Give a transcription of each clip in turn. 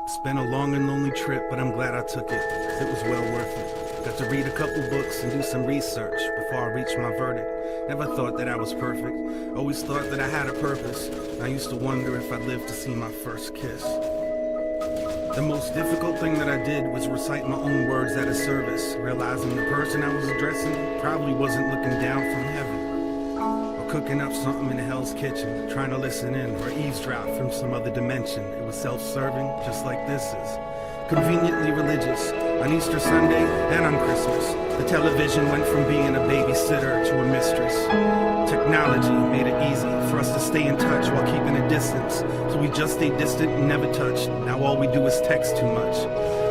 It's been a long and lonely trip, but I'm glad I took it. It was well worth it. Got to read a couple books and do some research before I reached my verdict. Never thought that I was perfect. Always thought that I had a purpose. I used to wonder if I'd live to see my first kiss. The most difficult thing that I did was recite my own words at a service, realizing the person I was addressing probably wasn't looking down from heaven. Cooking up something in hell's kitchen, trying to listen in or eavesdrop from some other dimension. It was self-serving, just like this is. Conveniently religious, on Easter Sunday and on Christmas. The television went from being a babysitter to a mistress. Technology made it easy for us to stay in touch while keeping a distance. So we just stayed distant and never touched. Now all we do is text too much.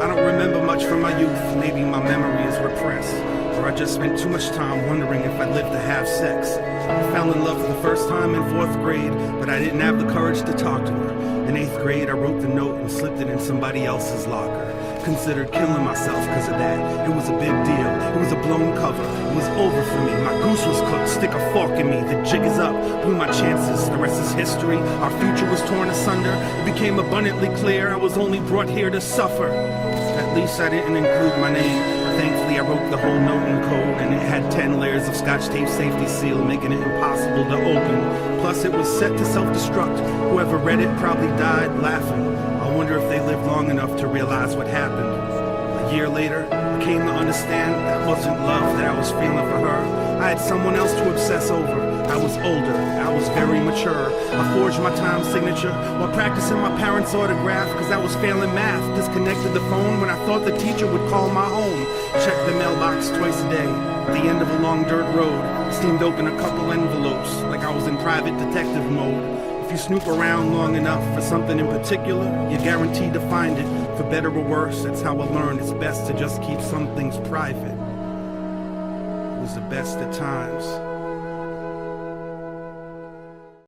I don't remember much from my youth, maybe my memory is repressed. Or I just spent too much time wondering if I'd live to have sex. I fell in love for the first time in 4th grade, but I didn't have the courage to talk to her. In 8th grade, I wrote the note and slipped it in somebody else's locker. Considered killing myself because of that. It was a big deal. It was a blown cover. It was over for me. My goose was cooked. Stick a fork in me. The jig is up. Blew my chances. The rest is history. Our future was torn asunder. It became abundantly clear I was only brought here to suffer. At least I didn't include my name. Thankfully, I wrote the whole note in code, and it had 10 layers of Scotch tape safety seal, making it impossible to open. Plus, it was set to self-destruct. Whoever read it probably died laughing. I wonder if they lived long enough to realize what happened. A year later, I came to understand that wasn't love that I was feeling for her. I had someone else to obsess over. I was older, I was very mature. I forged my time signature while practicing my parents' autograph because I was failing math. Disconnected the phone when I thought the teacher would call my home. Checked the mailbox twice a day. At the end of a long dirt road, seemed to open a couple envelopes like I was in private detective mode. If you snoop around long enough for something in particular, you're guaranteed to find it. For better or worse, that's how I learned it's best to just keep some things private. It was the best at times.